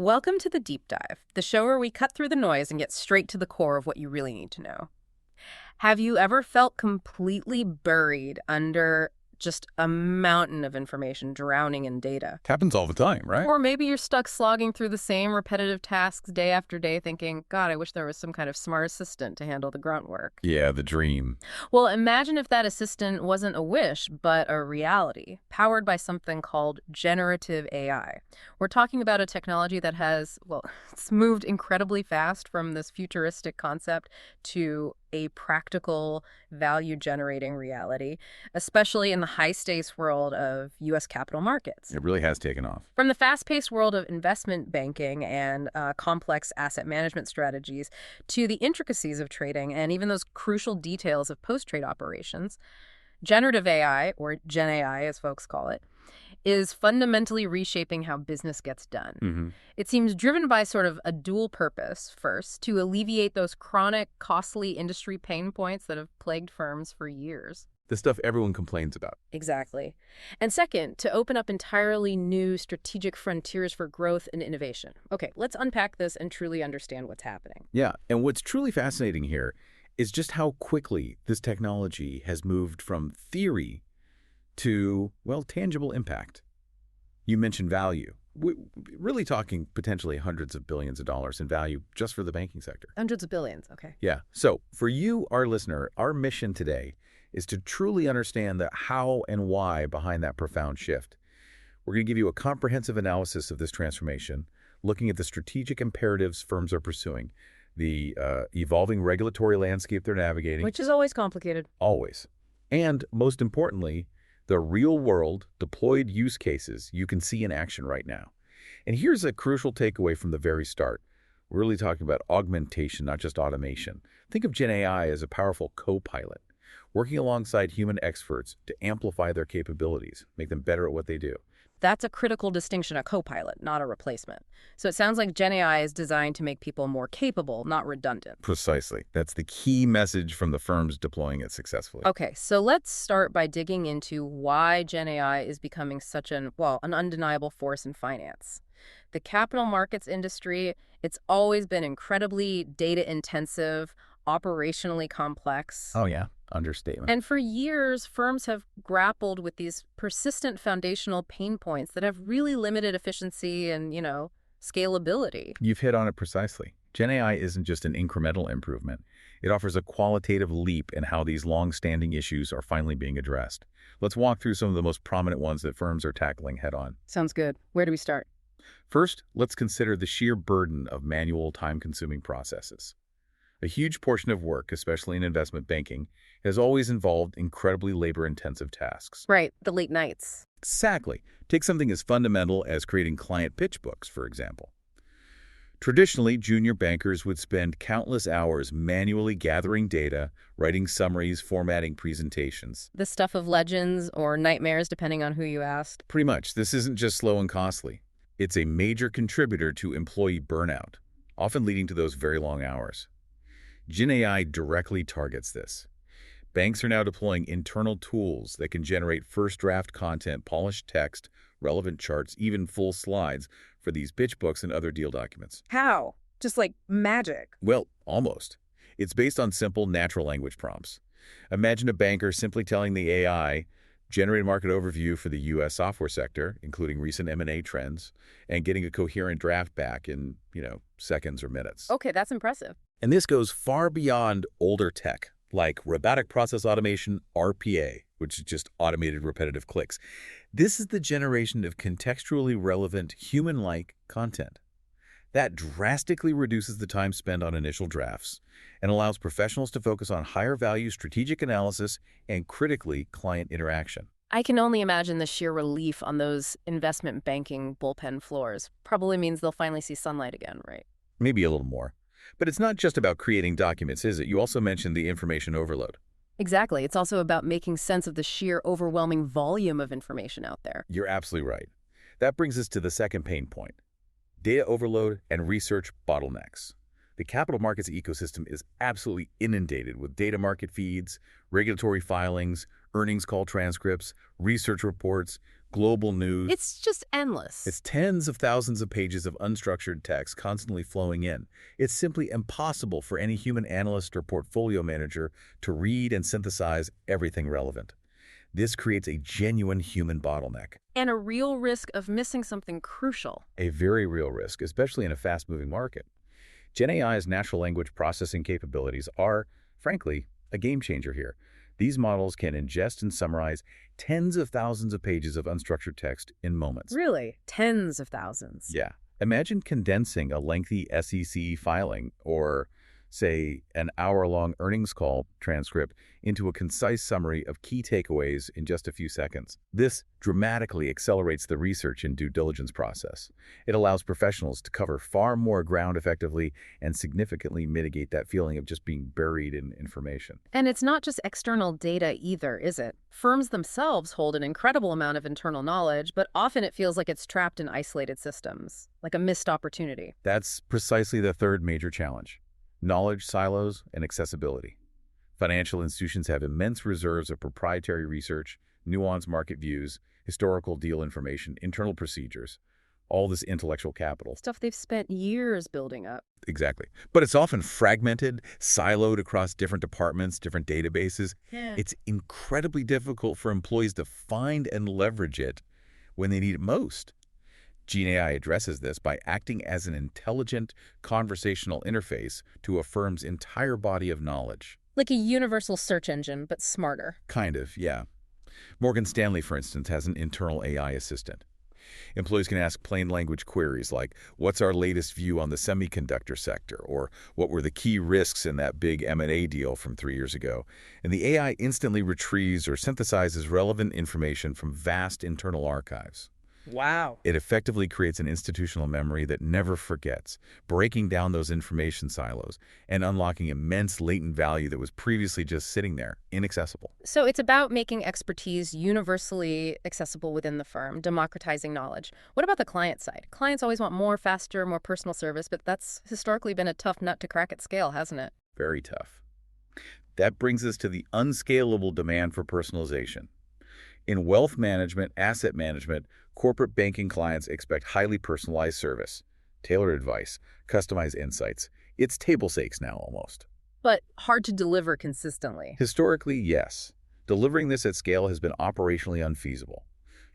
Welcome to the Deep Dive, the show where we cut through the noise and get straight to the core of what you really need to know. Have you ever felt completely buried under just a mountain of information drowning in data? Happens all the time, right? Or maybe you're stuck slogging through the same repetitive tasks day after day thinking, God, I wish there was some kind of smart assistant to handle the grunt work. Yeah, the dream. Well, imagine if that assistant wasn't a wish, but a reality, powered by something called generative AI. We're talking about a technology that has, well, it's moved incredibly fast from this futuristic concept to a practical, value-generating reality, especially in the high-stakes world of U.S. capital markets. It really has taken off. From the fast-paced world of investment banking and complex asset management strategies to the intricacies of trading and even those crucial details of post-trade operations, generative AI, or GenAI as folks call it, is fundamentally reshaping how business gets done. It seems driven by sort of a dual purpose. First, to alleviate those chronic, costly industry pain points that have plagued firms for years. The stuff everyone complains about. Exactly. And second, to open up entirely new strategic frontiers for growth and innovation. Okay, let's unpack this and truly understand what's happening. Yeah, and what's truly fascinating here is just how quickly this technology has moved from theory to, well, tangible impact. You mentioned value. We're really talking potentially hundreds of billions of dollars in value just for the banking sector. Hundreds of billions, okay. Yeah. So for you, our listener, our mission today is to truly understand the how and why behind that profound shift. We're going to give you a comprehensive analysis of this transformation, looking at the strategic imperatives firms are pursuing, the evolving regulatory landscape they're navigating. Which is always complicated. Always. And most importantly, the real-world deployed use cases you can see in action right now. And here's a crucial takeaway from the very start. We're really talking about augmentation, not just automation. Think of GenAI as a powerful co-pilot, working alongside human experts to amplify their capabilities, make them better at what they do. That's a critical distinction, a co-pilot, not a replacement. So it sounds like GenAI is designed to make people more capable, not redundant. Precisely. That's the key message from the firms deploying it successfully. Okay, so let's start by digging into why GenAI is becoming such an undeniable force in finance. The capital markets industry, it's always been incredibly data-intensive, operationally complex. Oh, yeah. Understatement. And for years, firms have grappled with these persistent foundational pain points that have really limited efficiency and, scalability. You've hit on it precisely. GenAI isn't just an incremental improvement. It offers a qualitative leap in how these long-standing issues are finally being addressed. Let's walk through some of the most prominent ones that firms are tackling head-on. Sounds good. Where do we start? First, let's consider the sheer burden of manual, time-consuming processes. A huge portion of work, especially in investment banking, has always involved incredibly labor-intensive tasks. Right, the late nights. Exactly. Take something as fundamental as creating client pitch books, for example. Traditionally, junior bankers would spend countless hours manually gathering data, writing summaries, formatting presentations. The stuff of legends or nightmares, depending on who you asked. Pretty much. This isn't just slow and costly. It's a major contributor to employee burnout, often leading to those very long hours. GenAI directly targets this. Banks are now deploying internal tools that can generate first draft content, polished text, relevant charts, even full slides for these pitch books and other deal documents. How? Just like magic. Well, almost. It's based on simple natural language prompts. Imagine a banker simply telling the AI, generate a market overview for the U.S. software sector, including recent M&A trends, and getting a coherent draft back in, seconds or minutes. Okay, that's impressive. And this goes far beyond older tech, like robotic process automation, RPA, which is just automated repetitive clicks. This is the generation of contextually relevant, human-like content. That drastically reduces the time spent on initial drafts and allows professionals to focus on higher-value strategic analysis and, critically, client interaction. I can only imagine the sheer relief on those investment banking bullpen floors. Probably means they'll finally see sunlight again, right? Maybe a little more. But it's not just about creating documents, is it? You also mentioned the information overload. Exactly. It's also about making sense of the sheer overwhelming volume of information out there. You're absolutely right. That brings us to the second pain point: data overload and research bottlenecks. The capital markets ecosystem is absolutely inundated with data market feeds, regulatory filings, earnings call transcripts, research reports, global news. It's just endless. It's tens of thousands of pages of unstructured text constantly flowing in. It's simply impossible for any human analyst or portfolio manager to read and synthesize everything relevant. This creates a genuine human bottleneck. And a real risk of missing something crucial. A very real risk, especially in a fast-moving market. GenAI's natural language processing capabilities are, frankly, a game changer here. These models can ingest and summarize tens of thousands of pages of unstructured text in moments. Really? Tens of thousands. Yeah. Imagine condensing a lengthy SEC filing or, say, an hour-long earnings call transcript into a concise summary of key takeaways in just a few seconds. This dramatically accelerates the research and due diligence process. It allows professionals to cover far more ground effectively and significantly mitigate that feeling of just being buried in information. And it's not just external data either, is it? Firms themselves hold an incredible amount of internal knowledge, but often it feels like it's trapped in isolated systems, like a missed opportunity. That's precisely the third major challenge: knowledge silos and accessibility. Financial institutions have immense reserves of proprietary research, nuanced market views, historical deal information, internal procedures, all this intellectual capital. Stuff they've spent years building up. Exactly. But it's often fragmented, siloed across different departments, different databases. Yeah. It's incredibly difficult for employees to find and leverage it when they need it most. GenAI addresses this by acting as an intelligent conversational interface to a firm's entire body of knowledge. Like a universal search engine, but smarter. Kind of, yeah. Morgan Stanley, for instance, has an internal AI assistant. Employees can ask plain language queries like, what's our latest view on the semiconductor sector? Or what were the key risks in that big M&A deal from 3 years ago? And the AI instantly retrieves or synthesizes relevant information from vast internal archives. Wow. It effectively creates an institutional memory that never forgets, breaking down those information silos and unlocking immense latent value that was previously just sitting there, inaccessible. So it's about making expertise universally accessible within the firm, democratizing knowledge. What about the client side? Clients always want more, faster, more personal service, but that's historically been a tough nut to crack at scale, hasn't it? Very tough. That brings us to the unscalable demand for personalization. In wealth management, asset management, corporate banking clients expect highly personalized service, tailored advice, customized insights. It's table stakes now almost. But hard to deliver consistently. Historically, yes. Delivering this at scale has been operationally unfeasible.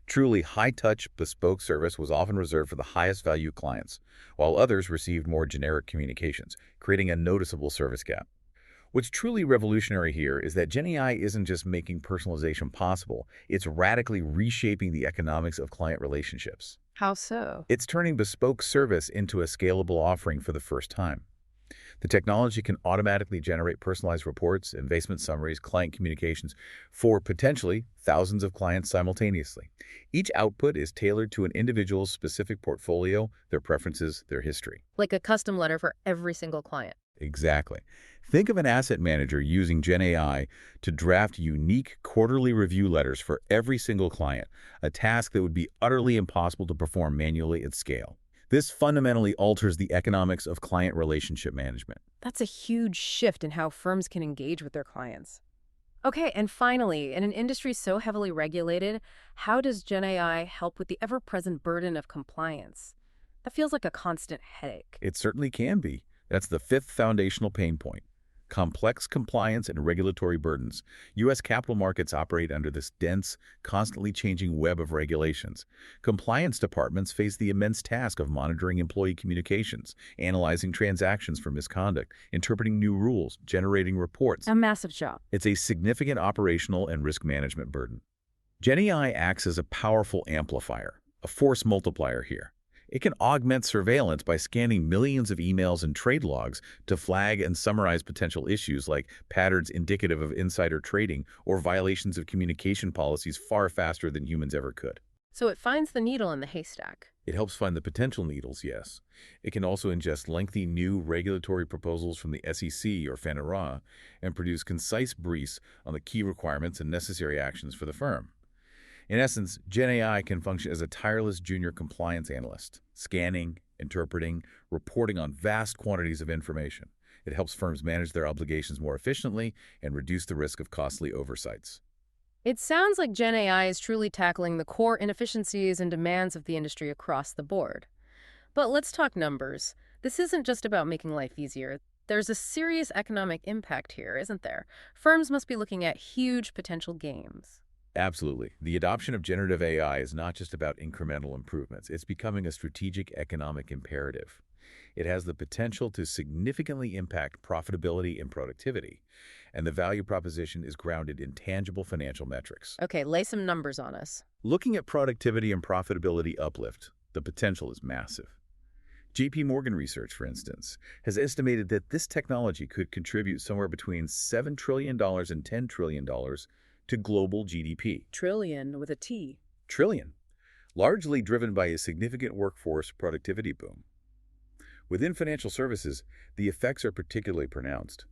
Truly high-touch, bespoke service was often reserved for the highest value clients, while others received more generic communications, creating a noticeable service gap. What's truly revolutionary here is that GenAI isn't just making personalization possible, it's radically reshaping the economics of client relationships. How so? It's turning bespoke service into a scalable offering for the first time. The technology can automatically generate personalized reports, investment summaries, client communications for potentially thousands of clients simultaneously. Each output is tailored to an individual's specific portfolio, their preferences, their history. Like a custom letter for every single client. Exactly. Think of an asset manager using GenAI to draft unique quarterly review letters for every single client, a task that would be utterly impossible to perform manually at scale. This fundamentally alters the economics of client relationship management. That's a huge shift in how firms can engage with their clients. Okay, and finally, in an industry so heavily regulated, how does GenAI help with the ever-present burden of compliance? That feels like a constant headache. It certainly can be. That's the fifth foundational pain point. Complex compliance and regulatory burdens. U.S. capital markets operate under this dense, constantly changing web of regulations. Compliance departments face the immense task of monitoring employee communications, analyzing transactions for misconduct, interpreting new rules, generating reports. A massive job. It's a significant operational and risk management burden. GenAI acts as a powerful amplifier, a force multiplier here. It can augment surveillance by scanning millions of emails and trade logs to flag and summarize potential issues like patterns indicative of insider trading or violations of communication policies far faster than humans ever could. So it finds the needle in the haystack. It helps find the potential needles, yes. It can also ingest lengthy new regulatory proposals from the SEC or FINRA and produce concise briefs on the key requirements and necessary actions for the firm. In essence, GenAI can function as a tireless junior compliance analyst. scanning, interpreting, reporting on vast quantities of information. It helps firms manage their obligations more efficiently and reduce the risk of costly oversights. It sounds like GenAI is truly tackling the core inefficiencies and demands of the industry across the board. But let's talk numbers. This isn't just about making life easier. There's a serious economic impact here, isn't there? Firms must be looking at huge potential gains. Absolutely. The adoption of generative AI is not just about incremental improvements. It's becoming a strategic economic imperative. It has the potential to significantly impact profitability and productivity, and the value proposition is grounded in tangible financial metrics. Okay, lay some numbers on us. Looking at productivity and profitability uplift, the potential is massive. JP Morgan Research, for instance, has estimated that this technology could contribute somewhere between $7 trillion and $10 trillion to global GDP. Trillion with a T. Trillion, largely driven by a significant workforce productivity boom. Within financial services, the effects are particularly pronounced.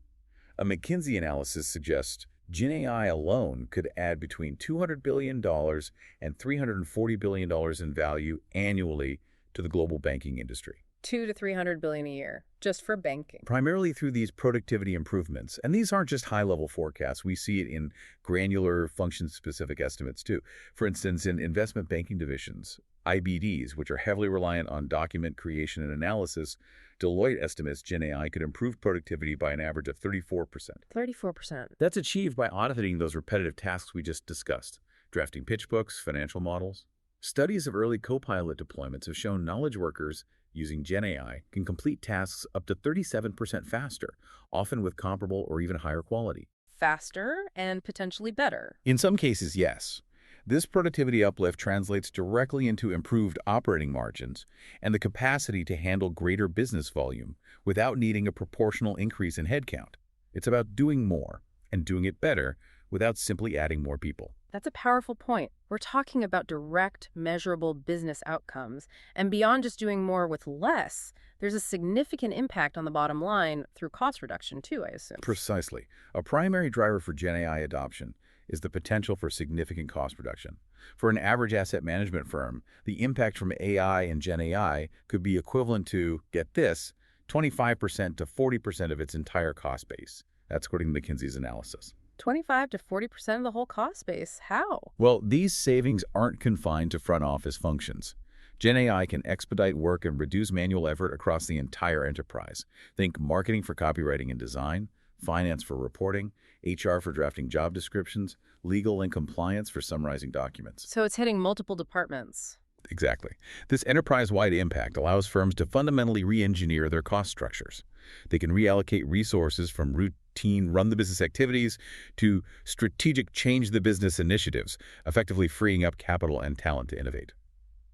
A McKinsey analysis suggests GenAI alone could add between $200 billion and $340 billion in value annually to the global banking industry. 2 to 300 billion a year, just for banking. Primarily through these productivity improvements. And these aren't just high-level forecasts. We see it in granular function-specific estimates, too. For instance, in investment banking divisions, IBDs, which are heavily reliant on document creation and analysis, Deloitte estimates GenAI could improve productivity by an average of 34%. 34%. That's achieved by automating those repetitive tasks we just discussed, drafting pitch books, financial models. Studies of early Copilot deployments have shown knowledge workers using GenAI can complete tasks up to 37% faster, often with comparable or even higher quality. Faster and potentially better. In some cases, yes. This productivity uplift translates directly into improved operating margins and the capacity to handle greater business volume without needing a proportional increase in headcount. It's about doing more and doing it better without simply adding more people. That's a powerful point. We're talking about direct, measurable business outcomes. And beyond just doing more with less, there's a significant impact on the bottom line through cost reduction, too, I assume. Precisely. A primary driver for GenAI adoption is the potential for significant cost reduction. For an average asset management firm, the impact from AI and GenAI could be equivalent to, get this, 25% to 40% of its entire cost base. That's according to McKinsey's analysis. 25 to 40% of the whole cost base. How? Well, these savings aren't confined to front office functions. GenAI can expedite work and reduce manual effort across the entire enterprise. Think marketing for copywriting and design, finance for reporting, HR for drafting job descriptions, legal and compliance for summarizing documents. So it's hitting multiple departments. Exactly. This enterprise-wide impact allows firms to fundamentally re-engineer their cost structures. They can reallocate resources from routine run-the-business activities to strategic change-the-business initiatives, effectively freeing up capital and talent to innovate.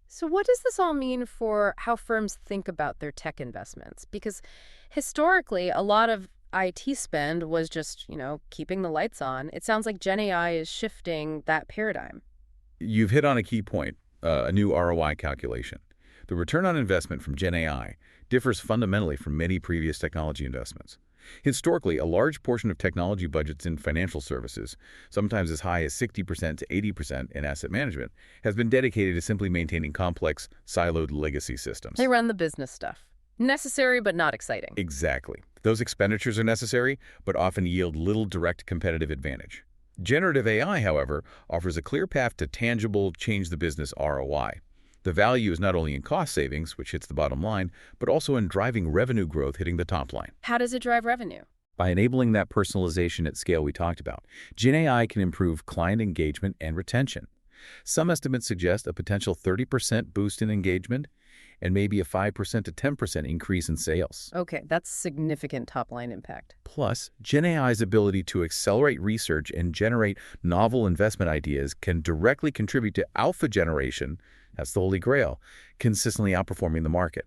So what does this all mean for how firms think about their tech investments? Because historically, a lot of IT spend was just, keeping the lights on. It sounds like GenAI is shifting that paradigm. You've hit on a key point, a new ROI calculation. The return on investment from GenAI differs fundamentally from many previous technology investments. Historically, a large portion of technology budgets in financial services, sometimes as high as 60% to 80% in asset management, has been dedicated to simply maintaining complex, siloed legacy systems. They run the business stuff. Necessary, but not exciting. Exactly. Those expenditures are necessary, but often yield little direct competitive advantage. Generative AI, however, offers a clear path to tangible change-the-business ROI. The value is not only in cost savings, which hits the bottom line, but also in driving revenue growth hitting the top line. How does it drive revenue? By enabling that personalization at scale we talked about, GenAI can improve client engagement and retention. Some estimates suggest a potential 30% boost in engagement and maybe a 5% to 10% increase in sales. Okay, that's significant top-line impact. Plus, GenAI's ability to accelerate research and generate novel investment ideas can directly contribute to alpha generation, that's the holy grail, consistently outperforming the market.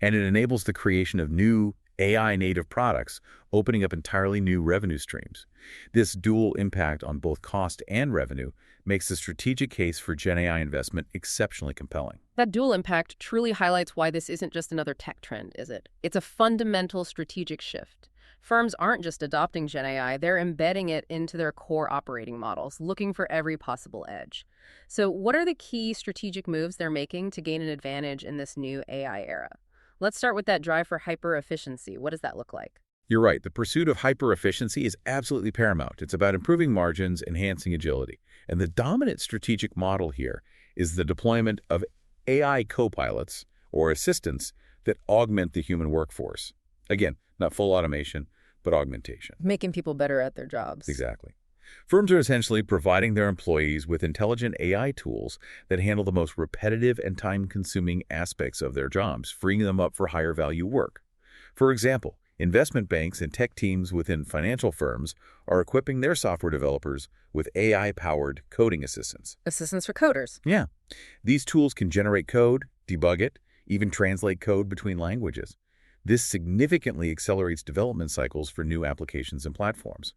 And it enables the creation of new AI-native products, opening up entirely new revenue streams. This dual impact on both cost and revenue makes the strategic case for GenAI investment exceptionally compelling. That dual impact truly highlights why this isn't just another tech trend, is it? It's a fundamental strategic shift. Firms aren't just adopting GenAI, they're embedding it into their core operating models, looking for every possible edge. So, what are the key strategic moves they're making to gain an advantage in this new AI era? Let's start with that drive for hyper efficiency. What does that look like? You're right. The pursuit of hyper-efficiency is absolutely paramount. It's about improving margins, enhancing agility. And the dominant strategic model here is the deployment of AI co-pilots or assistants that augment the human workforce. Again, not full automation, but augmentation. Making people better at their jobs. Exactly. Firms are essentially providing their employees with intelligent AI tools that handle the most repetitive and time-consuming aspects of their jobs, freeing them up for higher-value work. For example, investment banks and tech teams within financial firms are equipping their software developers with AI-powered coding assistants. Assistants for coders. Yeah. These tools can generate code, debug it, even translate code between languages. This significantly accelerates development cycles for new applications and platforms.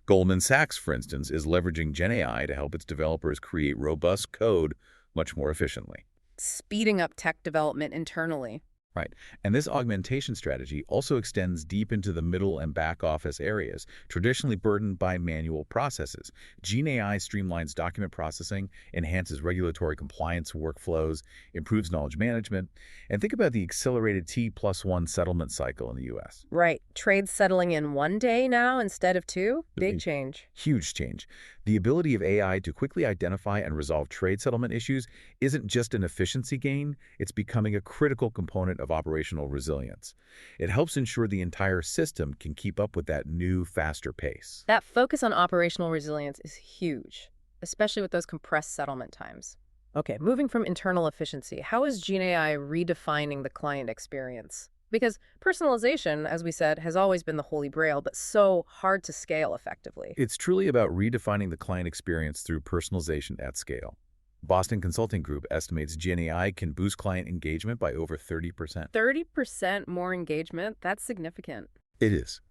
Goldman Sachs, for instance, is leveraging GenAI to help its developers create robust code much more efficiently. Speeding up tech development internally. Right. And this augmentation strategy also extends deep into the middle and back office areas, traditionally burdened by manual processes. GenAI streamlines document processing, enhances regulatory compliance workflows, improves knowledge management, and think about the accelerated T+1 settlement cycle in the U.S. Right. Trades settling in one day now instead of two? Big change. Huge change. The ability of AI to quickly identify and resolve trade settlement issues isn't just an efficiency gain, it's becoming a critical component of operational resilience. It helps ensure the entire system can keep up with that new, faster pace. That focus on operational resilience is huge, especially with those compressed settlement times. Okay, moving from internal efficiency, how is GenAI redefining the client experience? Because personalization, as we said, has always been the holy grail, but so hard to scale effectively. It's truly about redefining the client experience through personalization at scale. Boston Consulting Group estimates GenAI can boost client engagement by over 30%. 30% more engagement? That's significant. It is.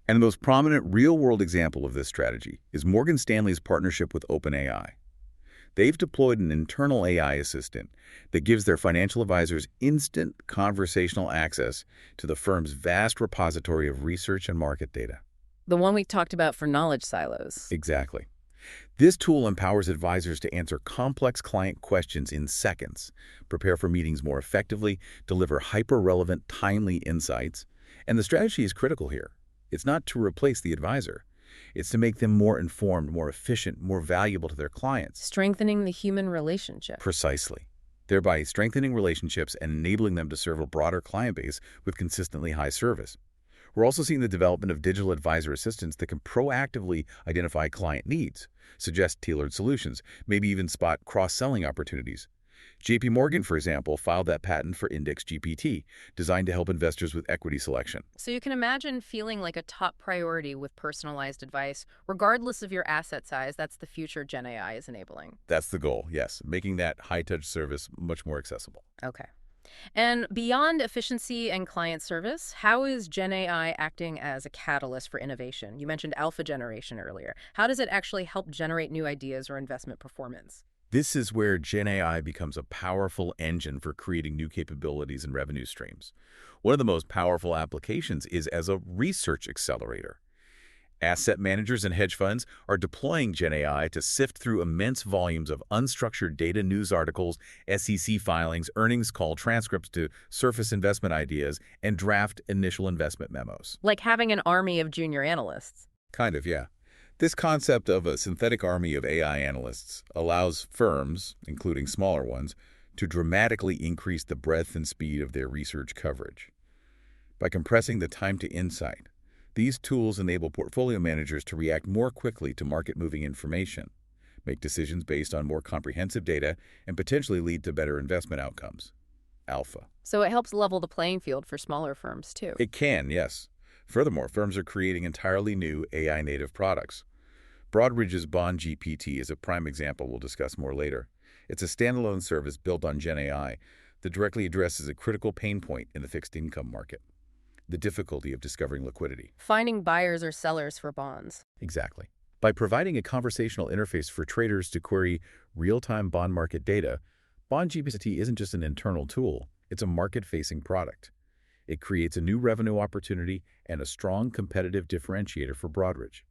And the most prominent real-world example of this strategy is Morgan Stanley's partnership with OpenAI. They've deployed an internal AI assistant that gives their financial advisors instant conversational access to the firm's vast repository of research and market data. The one we talked about for knowledge silos. Exactly. This tool empowers advisors to answer complex client questions in seconds, prepare for meetings more effectively, deliver hyper-relevant, timely insights. And the strategy is critical here. It's not to replace the advisor. It's to make them more informed, more efficient, more valuable to their clients. Strengthening the human relationship. Precisely. Thereby strengthening relationships and enabling them to serve a broader client base with consistently high service. We're also seeing the development of digital advisor assistants that can proactively identify client needs, suggest tailored solutions, maybe even spot cross-selling opportunities. JP Morgan, for example, filed that patent for Index GPT, designed to help investors with equity selection. So you can imagine feeling like a top priority with personalized advice, regardless of your asset size. That's the future GenAI is enabling. That's the goal, yes, making that high-touch service much more accessible. Okay. And beyond efficiency and client service, how is GenAI acting as a catalyst for innovation? You mentioned alpha generation earlier. How does it actually help generate new ideas or investment performance? This is where GenAI becomes a powerful engine for creating new capabilities and revenue streams. One of the most powerful applications is as a research accelerator. Asset managers and hedge funds are deploying GenAI to sift through immense volumes of unstructured data, news articles, SEC filings, earnings call transcripts to surface investment ideas, and draft initial investment memos. Like having an army of junior analysts. Kind of, yeah. This concept of a synthetic army of AI analysts allows firms, including smaller ones, to dramatically increase the breadth and speed of their research coverage. By compressing the time to insight, these tools enable portfolio managers to react more quickly to market-moving information, make decisions based on more comprehensive data, and potentially lead to better investment outcomes. Alpha. So it helps level the playing field for smaller firms, too. It can, yes. Furthermore, firms are creating entirely new AI-native products. Broadridge's Bond GPT is a prime example we'll discuss more later. It's a standalone service built on GenAI that directly addresses a critical pain point in the fixed income market: the difficulty of discovering liquidity. Finding buyers or sellers for bonds. Exactly. By providing a conversational interface for traders to query real-time bond market data, Bond GPT isn't just an internal tool, it's a market-facing product. It creates a new revenue opportunity and a strong competitive differentiator for Broadridge.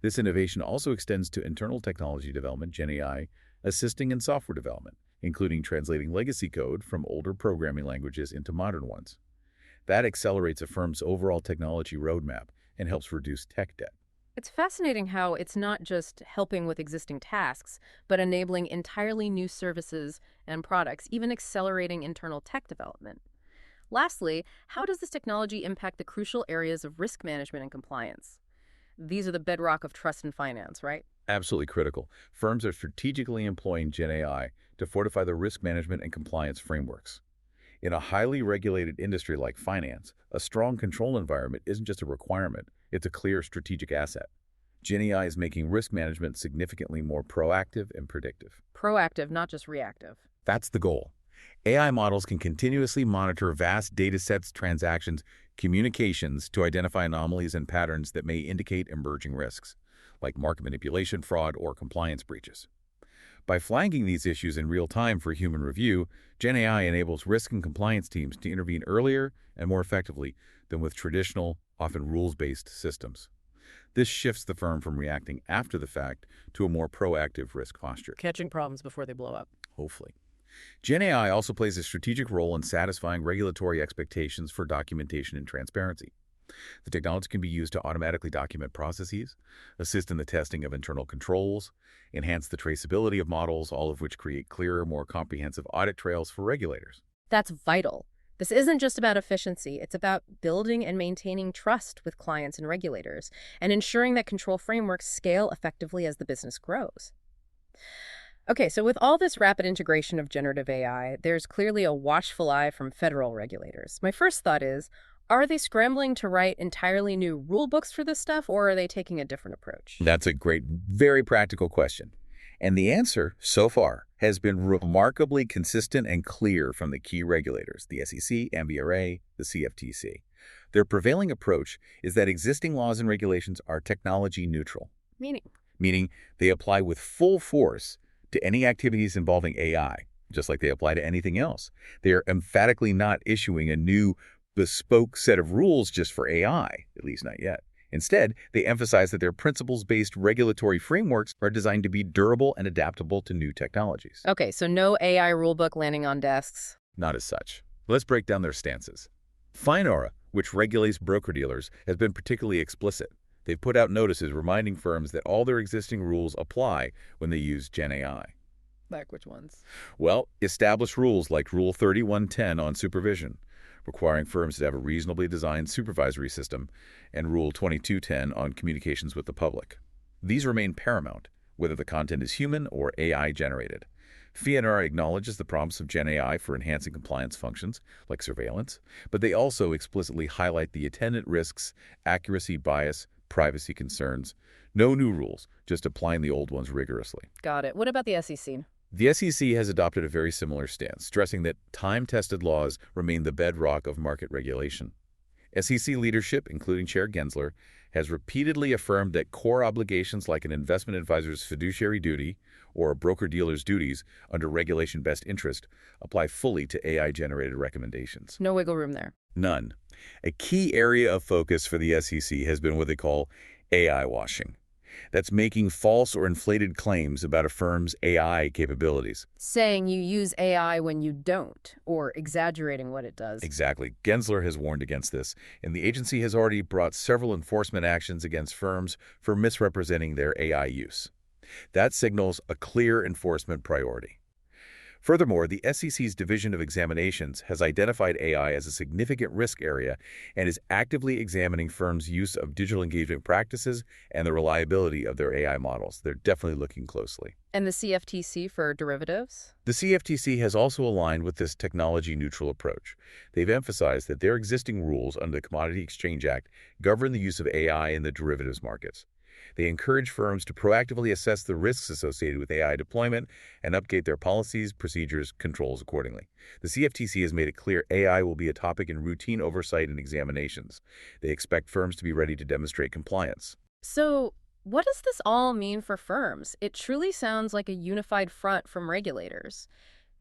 This innovation also extends to internal technology development, GenAI, assisting in software development, including translating legacy code from older programming languages into modern ones. That accelerates a firm's overall technology roadmap and helps reduce tech debt. It's fascinating how it's not just helping with existing tasks, but enabling entirely new services and products, even accelerating internal tech development. Lastly, how does this technology impact the crucial areas of risk management and compliance? These are the bedrock of trust and finance, right? Absolutely critical. Firms are strategically employing GenAI to fortify their risk management and compliance frameworks. In a highly regulated industry like finance, a strong control environment isn't just a requirement, it's a clear strategic asset. GenAI is making risk management significantly more proactive and predictive. Proactive, not just reactive. That's the goal. AI models can continuously monitor vast datasets, transactions, communications to identify anomalies and patterns that may indicate emerging risks, like market manipulation, fraud, or compliance breaches. By flagging these issues in real time for human review, GenAI enables risk and compliance teams to intervene earlier and more effectively than with traditional, often rules-based systems. This shifts the firm from reacting after the fact to a more proactive risk posture. Catching problems before they blow up. Hopefully. GenAI also plays a strategic role in satisfying regulatory expectations for documentation and transparency. The technology can be used to automatically document processes, assist in the testing of internal controls, enhance the traceability of models, all of which create clearer, more comprehensive audit trails for regulators. That's vital. This isn't just about efficiency, it's about building and maintaining trust with clients and regulators, and ensuring that control frameworks scale effectively as the business grows. Okay, so with all this rapid integration of generative AI, there's clearly a watchful eye from federal regulators. My first thought is, are they scrambling to write entirely new rule books for this stuff, or are they taking a different approach? That's a great, very practical question. And the answer, so far, has been remarkably consistent and clear from the key regulators, the SEC, MBRA, the CFTC. Their prevailing approach is that existing laws and regulations are technology neutral. Meaning they apply with full force to any activities involving AI, just like they apply to anything else. They are emphatically not issuing a new bespoke set of rules just for AI, at least not yet. Instead, they emphasize that their principles-based regulatory frameworks are designed to be durable and adaptable to new technologies. Okay, so no AI rulebook landing on desks. Not as such. Let's break down their stances. FINORA, which regulates broker-dealers, has been particularly explicit. They've put out notices reminding firms that all their existing rules apply when they use GenAI. Like which ones? Well, established rules like Rule 3110 on supervision, requiring firms to have a reasonably designed supervisory system, and Rule 2210 on communications with the public. These remain paramount, whether the content is human or AI-generated. FINORA acknowledges the promise of GenAI for enhancing compliance functions, like surveillance, but they also explicitly highlight the attendant risks, accuracy bias, privacy concerns. No new rules, just applying the old ones rigorously. Got it. What about the SEC? The SEC has adopted a very similar stance, stressing that time-tested laws remain the bedrock of market regulation. SEC leadership, including Chair Gensler, has repeatedly affirmed that core obligations like an investment advisor's fiduciary duty or a broker-dealer's duties under regulation best interest apply fully to AI-generated recommendations. No wiggle room there. None. A key area of focus for the SEC has been what they call AI washing. That's making false or inflated claims about a firm's AI capabilities. Saying you use AI when you don't, or exaggerating what it does. Exactly. Gensler has warned against this, and the agency has already brought several enforcement actions against firms for misrepresenting their AI use. That signals a clear enforcement priority. Furthermore, the SEC's Division of Examinations has identified AI as a significant risk area and is actively examining firms' use of digital engagement practices and the reliability of their AI models. They're definitely looking closely. And the CFTC for derivatives? The CFTC has also aligned with this technology-neutral approach. They've emphasized that their existing rules under the Commodity Exchange Act govern the use of AI in the derivatives markets. They encourage firms to proactively assess the risks associated with AI deployment and update their policies, procedures, controls accordingly. The CFTC has made it clear AI will be a topic in routine oversight and examinations. They expect firms to be ready to demonstrate compliance. So, what does this all mean for firms? It truly sounds like a unified front from regulators.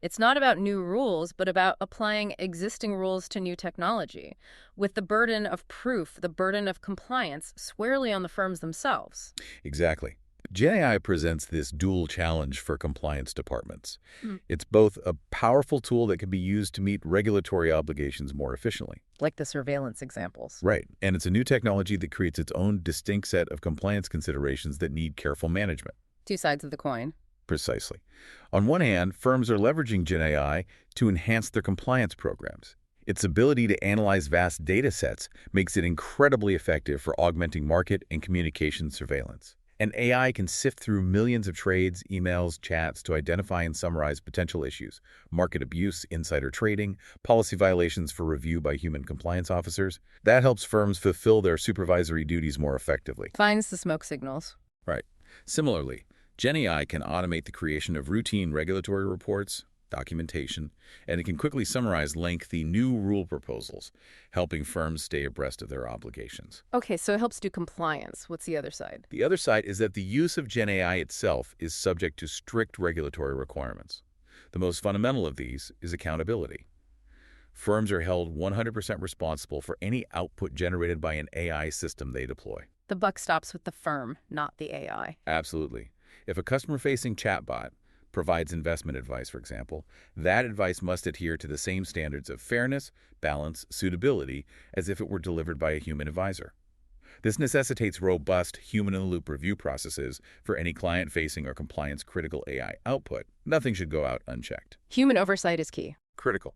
It's not about new rules, but about applying existing rules to new technology, with the burden of proof, the burden of compliance, squarely on the firms themselves. Exactly. GenAI presents this dual challenge for compliance departments. Hmm. It's both a powerful tool that can be used to meet regulatory obligations more efficiently. Like the surveillance examples. Right. And it's a new technology that creates its own distinct set of compliance considerations that need careful management. Two sides of the coin. Precisely. On one hand, firms are leveraging GenAI to enhance their compliance programs. Its ability to analyze vast data sets makes it incredibly effective for augmenting market and communication surveillance. And AI can sift through millions of trades, emails, chats to identify and summarize potential issues, market abuse, insider trading, policy violations for review by human compliance officers. That helps firms fulfill their supervisory duties more effectively. Finds the smoke signals. Right. Similarly, GenAI can automate the creation of routine regulatory reports, documentation, and it can quickly summarize lengthy new rule proposals, helping firms stay abreast of their obligations. Okay, so it helps do compliance. What's the other side? The other side is that the use of GenAI itself is subject to strict regulatory requirements. The most fundamental of these is accountability. Firms are held 100% responsible for any output generated by an AI system they deploy. The buck stops with the firm, not the AI. Absolutely. If a customer-facing chatbot provides investment advice, for example, that advice must adhere to the same standards of fairness, balance, suitability as if it were delivered by a human advisor. This necessitates robust human-in-the-loop review processes for any client-facing or compliance-critical AI output. Nothing should go out unchecked. Human oversight is key. Critical.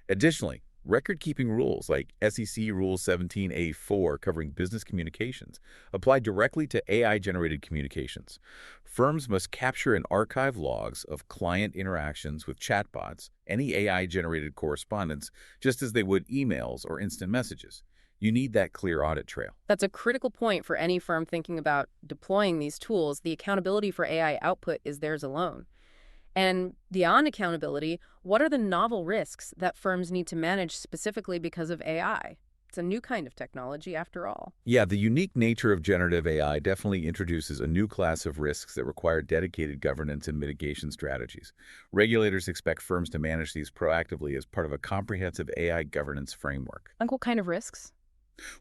Additionally, record-keeping rules like SEC Rule 17A4 covering business communications apply directly to AI-generated communications. Firms must capture and archive logs of client interactions with chatbots, any AI-generated correspondence, just as they would emails or instant messages. You need that clear audit trail. That's a critical point for any firm thinking about deploying these tools. The accountability for AI output is theirs alone. And beyond accountability, what are the novel risks that firms need to manage specifically because of AI? It's a new kind of technology, after all. Yeah, the unique nature of generative AI definitely introduces a new class of risks that require dedicated governance and mitigation strategies. Regulators expect firms to manage these proactively as part of a comprehensive AI governance framework. Like what kind of risks?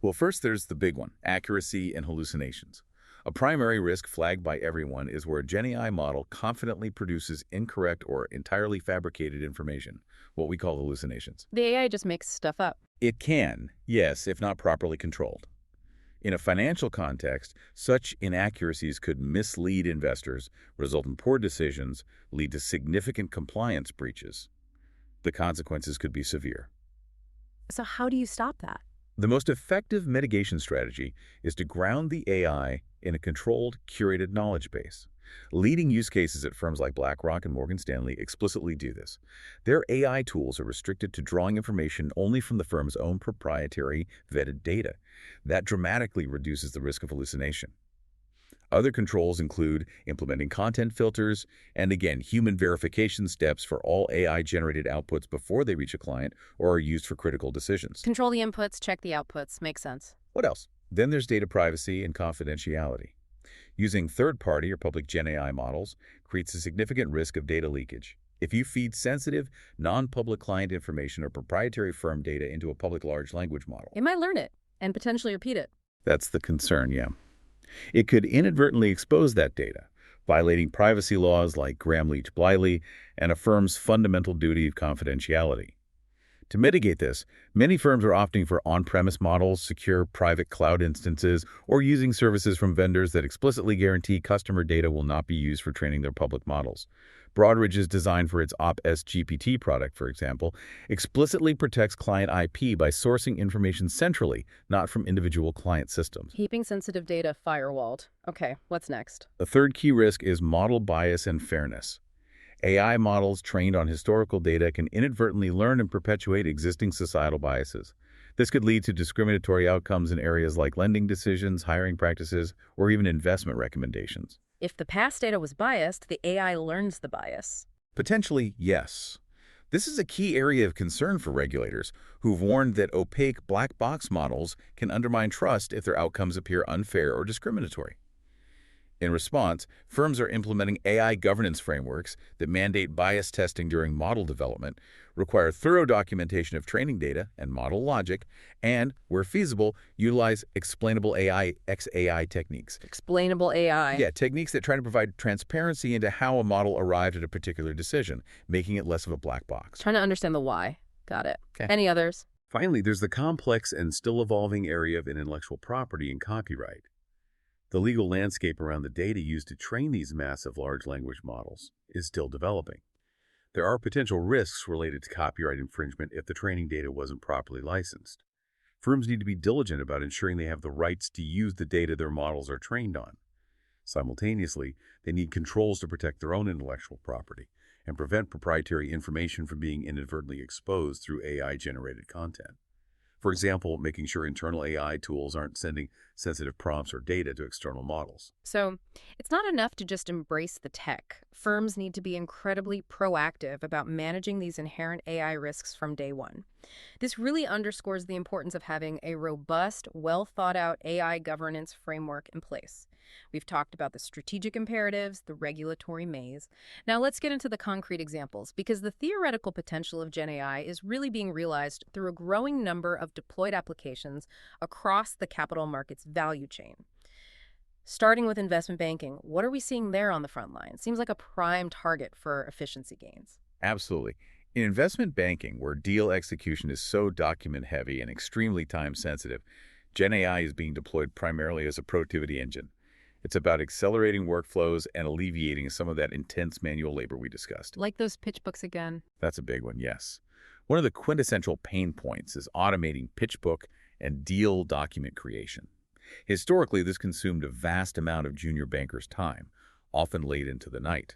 Well, first there's the big one, accuracy and hallucinations. A primary risk flagged by everyone is where a GenAI model confidently produces incorrect or entirely fabricated information, what we call hallucinations. The AI just makes stuff up. It can, yes, if not properly controlled. In a financial context, such inaccuracies could mislead investors, result in poor decisions, lead to significant compliance breaches. The consequences could be severe. So how do you stop that? The most effective mitigation strategy is to ground the AI in a controlled, curated knowledge base. Leading use cases at firms like BlackRock and Morgan Stanley explicitly do this. Their AI tools are restricted to drawing information only from the firm's own proprietary, vetted data. That dramatically reduces the risk of hallucination. Other controls include implementing content filters and, again, human verification steps for all AI-generated outputs before they reach a client or are used for critical decisions. Control the inputs, check the outputs. Makes sense. What else? Then there's data privacy and confidentiality. Using third-party or public GenAI models creates a significant risk of data leakage. If you feed sensitive, non-public client information or proprietary firm data into a public large language model, It might learn it and potentially repeat it. that's the concern, yeah. It could inadvertently expose that data, violating privacy laws like Gramm-Leach-Bliley and a firm's fundamental duty of confidentiality. To mitigate this, many firms are opting for on-premise models, secure private cloud instances, or using services from vendors that explicitly guarantee customer data will not be used for training their public models. Broadridge's design for its Op-S GPT product, for example, explicitly protects client IP by sourcing information centrally, not from individual client systems. Keeping sensitive data firewalled. Okay, what's next? The third key risk is model bias and fairness. AI models trained on historical data can inadvertently learn and perpetuate existing societal biases. This could lead to discriminatory outcomes in areas like lending decisions, hiring practices, or even investment recommendations. If the past data was biased, the AI learns the bias. Potentially, yes. This is a key area of concern for regulators, who've warned that opaque black box models can undermine trust if their outcomes appear unfair or discriminatory. In response, firms are implementing AI governance frameworks that mandate bias testing during model development, require thorough documentation of training data and model logic, and, where feasible, utilize explainable AI, XAI techniques. Explainable AI. Yeah, techniques that try to provide transparency into how a model arrived at a particular decision, making it less of a black box. Trying to understand the why. Got it. Okay. Any others? Finally, there's the complex and still evolving area of intellectual property and copyright. The legal landscape around the data used to train these massive large language models is still developing. There are potential risks related to copyright infringement if the training data wasn't properly licensed. Firms need to be diligent about ensuring they have the rights to use the data their models are trained on. Simultaneously, they need controls to protect their own intellectual property and prevent proprietary information from being inadvertently exposed through AI-generated content. For example, making sure internal AI tools aren't sending sensitive prompts or data to external models. So it's not enough to just embrace the tech. Firms need to be incredibly proactive about managing these inherent AI risks from day one. This really underscores the importance of having a robust, well-thought-out AI governance framework in place. We've talked about the strategic imperatives, the regulatory maze. Now let's get into the concrete examples, because the theoretical potential of GenAI is really being realized through a growing number of deployed applications across the capital markets value chain. Starting with investment banking, what are we seeing there on the front line? Seems like a prime target for efficiency gains. Absolutely. In investment banking, where deal execution is so document-heavy and extremely time-sensitive, GenAI is being deployed primarily as a productivity engine. It's about accelerating workflows and alleviating some of that intense manual labor we discussed. Like those pitch books again. That's a big one, yes. One of the quintessential pain points is automating pitch book and deal document creation. Historically, this consumed a vast amount of junior bankers' time, often late into the night.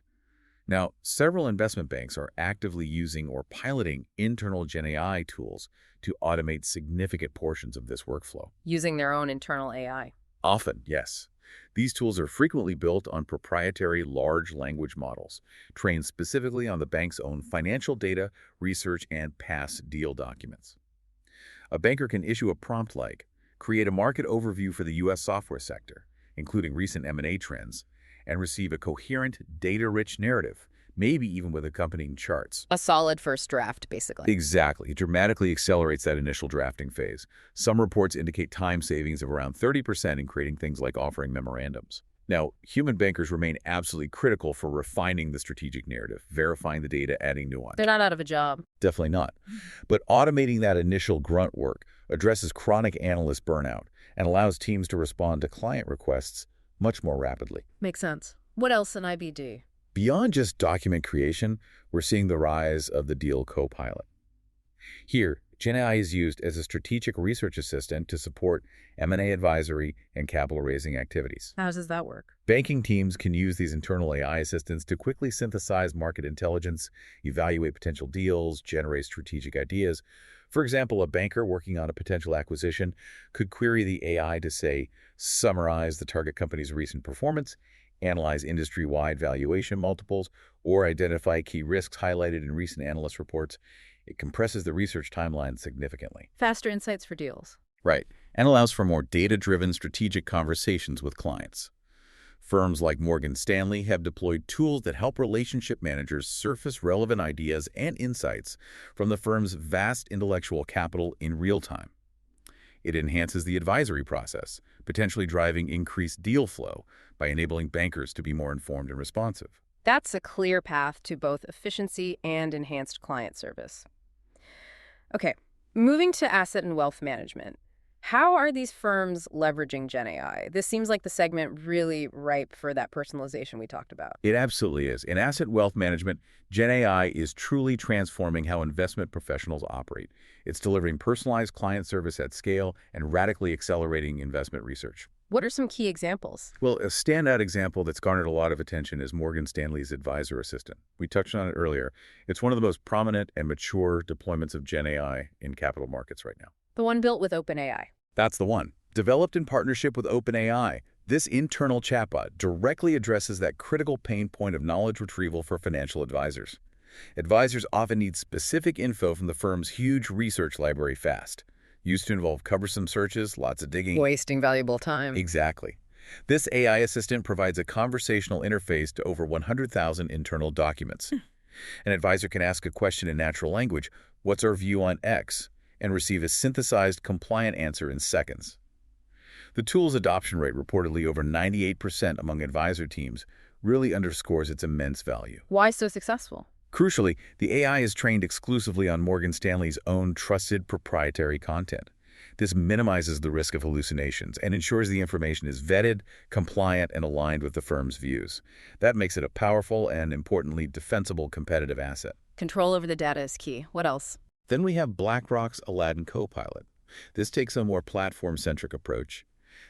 Now, several investment banks are actively using or piloting internal GenAI tools to automate significant portions of this workflow. Using their own internal AI. Often, yes. These tools are frequently built on proprietary large language models, trained specifically on the bank's own financial data, research, and past deal documents. A banker can issue a prompt like, create a market overview for the U.S. software sector, including recent M&A trends, and receive a coherent, data-rich narrative, maybe even with accompanying charts. A solid first draft, basically. Exactly. It dramatically accelerates that initial drafting phase. Some reports indicate time savings of around 30% in creating things like offering memorandums. Now, human bankers remain absolutely critical for refining the strategic narrative, verifying the data, adding nuance. They're not out of a job. Definitely not. But automating that initial grunt work addresses chronic analyst burnout and allows teams to respond to client requests much more rapidly. Makes sense. What else in IBD? Beyond just document creation, we're seeing the rise of the deal co-pilot. Here, GenAI is used as a strategic research assistant to support M&A advisory and capital raising activities. How does that work? Banking teams can use these internal AI assistants to quickly synthesize market intelligence, evaluate potential deals, generate strategic ideas. For example, a banker working on a potential acquisition could query the AI to, say, summarize the target company's recent performance, analyze industry-wide valuation multiples, or identify key risks highlighted in recent analyst reports. It compresses the research timeline significantly. Faster insights for deals. Right, and allows for more data-driven strategic conversations with clients. Firms like Morgan Stanley have deployed tools that help relationship managers surface relevant ideas and insights from the firm's vast intellectual capital in real time. It enhances the advisory process, potentially driving increased deal flow by enabling bankers to be more informed and responsive. That's a clear path to both efficiency and enhanced client service. Okay, moving to asset and wealth management. How are these firms leveraging GenAI? This seems like the segment really ripe for that personalization we talked about. It absolutely is. In asset wealth management, GenAI is truly transforming how investment professionals operate. It's delivering personalized client service at scale and radically accelerating investment research. What are some key examples? Well, a standout example that's garnered a lot of attention is Morgan Stanley's Advisor Assistant. We touched on it earlier. It's one of the most prominent and mature deployments of GenAI in capital markets right now. The one built with OpenAI. That's the one. Developed in partnership with OpenAI, this internal chatbot directly addresses that critical pain point of knowledge retrieval for financial advisors. Advisors often need specific info from the firm's huge research library fast. Used to involve cumbersome searches, lots of digging. Wasting valuable time. Exactly. This AI assistant provides a conversational interface to over 100,000 internal documents. An advisor can ask a question in natural language, "What's our view on X?" and receive a synthesized, compliant answer in seconds. The tool's adoption rate, reportedly over 98% among advisor teams, really underscores its immense value. Why so successful? Crucially, the AI is trained exclusively on Morgan Stanley's own trusted proprietary content. This minimizes the risk of hallucinations and ensures the information is vetted, compliant, and aligned with the firm's views. That makes it a powerful and, importantly, defensible competitive asset. Control over the data is key. What else? Then we have BlackRock's Aladdin Copilot. This takes a more platform-centric approach.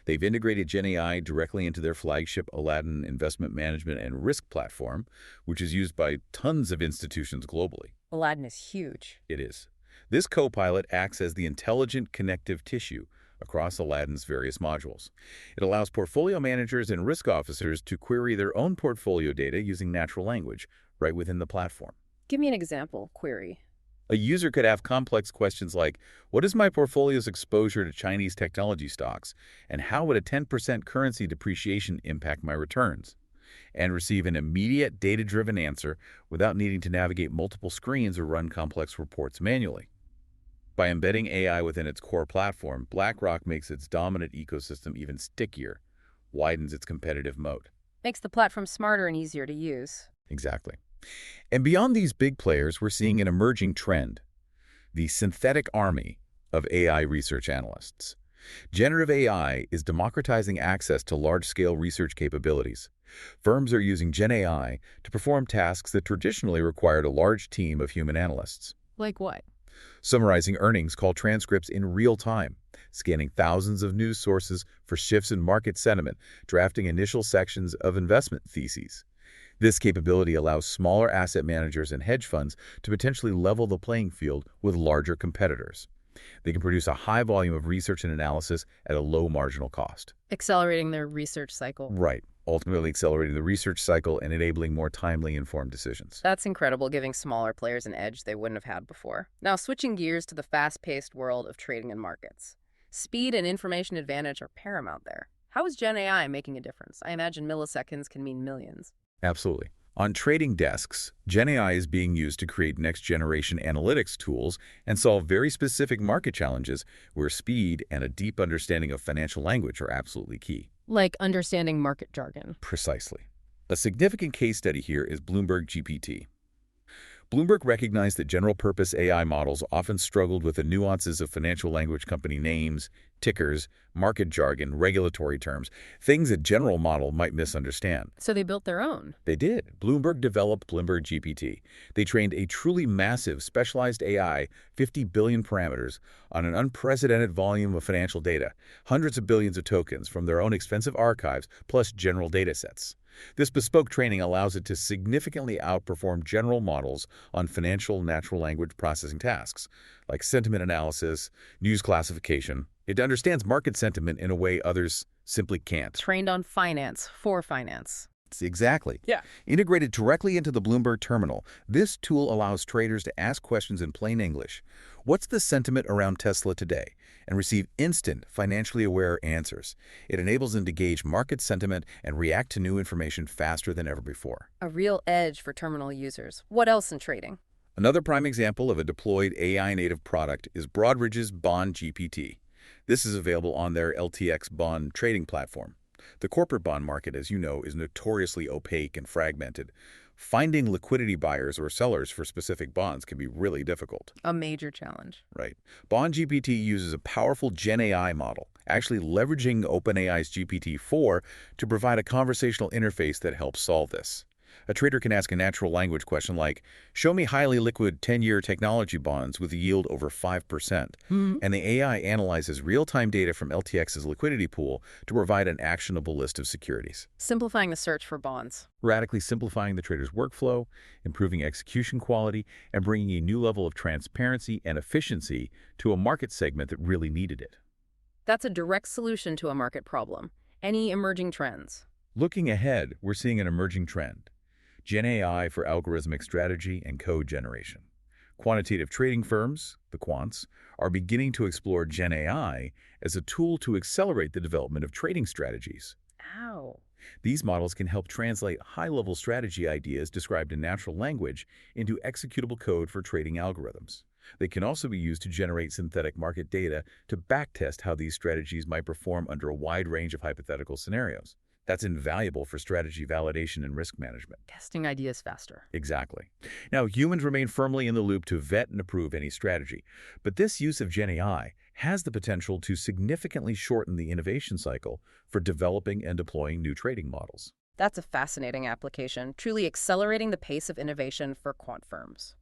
They've integrated GenAI directly into their flagship Aladdin investment management and risk platform, which is used by tons of institutions globally. Aladdin is huge. It is. This copilot acts as the intelligent connective tissue across Aladdin's various modules. It allows portfolio managers and risk officers to query their own portfolio data using natural language right within the platform. Give me an example query. A user could have complex questions like, what is my portfolio's exposure to Chinese technology stocks, and how would a 10% currency depreciation impact my returns? And receive an immediate data-driven answer without needing to navigate multiple screens or run complex reports manually. By embedding AI within its core platform, BlackRock makes its dominant ecosystem even stickier, widens its competitive moat. Makes the platform smarter and easier to use. Exactly. And beyond these big players, we're seeing an emerging trend: the synthetic army of AI research analysts. Generative AI is democratizing access to large-scale research capabilities. Firms are using GenAI to perform tasks that traditionally required a large team of human analysts. Like what? Summarizing earnings call transcripts in real time, scanning thousands of news sources for shifts in market sentiment, drafting initial sections of investment theses. This capability allows smaller asset managers and hedge funds to potentially level the playing field with larger competitors. They can produce a high volume of research and analysis at a low marginal cost. Accelerating their research cycle. Right, ultimately accelerating the research cycle and enabling more timely, informed decisions. That's incredible, giving smaller players an edge they wouldn't have had before. Now, switching gears to the fast-paced world of trading and markets. Speed and information advantage are paramount there. How is GenAI making a difference? I imagine milliseconds can mean millions. Absolutely. On trading desks, GenAI is being used to create next-generation analytics tools and solve very specific market challenges where speed and a deep understanding of financial language are absolutely key. Like understanding market jargon. Precisely. A significant case study here is Bloomberg GPT. Bloomberg recognized that general-purpose AI models often struggled with the nuances of financial language company names, tickers, market jargon, regulatory terms, things a general model might misunderstand. So they built their own. They did. Bloomberg developed Bloomberg GPT. They trained a truly massive, specialized AI, 50 billion parameters, on an unprecedented volume of financial data, hundreds of billions of tokens from their own expensive archives, plus general datasets. This bespoke training allows it to significantly outperform general models on financial natural language processing tasks, like sentiment analysis, news classification. It understands market sentiment in a way others simply can't. Trained on finance for finance. Exactly. Yeah. Integrated directly into the Bloomberg terminal, this tool allows traders to ask questions in plain English. What's the sentiment around Tesla today? And receive instant, financially aware answers. It enables them to gauge market sentiment and react to new information faster than ever before. A real edge for terminal users. What else in trading? Another prime example of a deployed AI-native product is Broadridge's Bond GPT. This is available on their LTX bond trading platform. The corporate bond market, as you know, is notoriously opaque and fragmented. Finding liquidity buyers or sellers for specific bonds can be really difficult. A major challenge. Right. Bond GPT uses a powerful GenAI model, actually leveraging OpenAI's GPT-4 to provide a conversational interface that helps solve this. A trader can ask a natural language question like, show me highly liquid 10-year technology bonds with a yield over 5%. And the AI analyzes real-time data from LTX's liquidity pool to provide an actionable list of securities. Simplifying the search for bonds. Radically simplifying the trader's workflow, improving execution quality, and bringing a new level of transparency and efficiency to a market segment that really needed it. That's a direct solution to a market problem. Any emerging trends? Looking ahead, we're seeing an emerging trend: GenAI for algorithmic strategy and code generation. Quantitative trading firms, the quants, are beginning to explore GenAI as a tool to accelerate the development of trading strategies. Ow. These models can help translate high-level strategy ideas described in natural language into executable code for trading algorithms. They can also be used to generate synthetic market data to backtest how these strategies might perform under a wide range of hypothetical scenarios. That's invaluable for strategy validation and risk management. Testing ideas faster. Exactly. Now, humans remain firmly in the loop to vet and approve any strategy, but this use of GenAI has the potential to significantly shorten the innovation cycle for developing and deploying new trading models. That's a fascinating application, truly accelerating the pace of innovation for quant firms.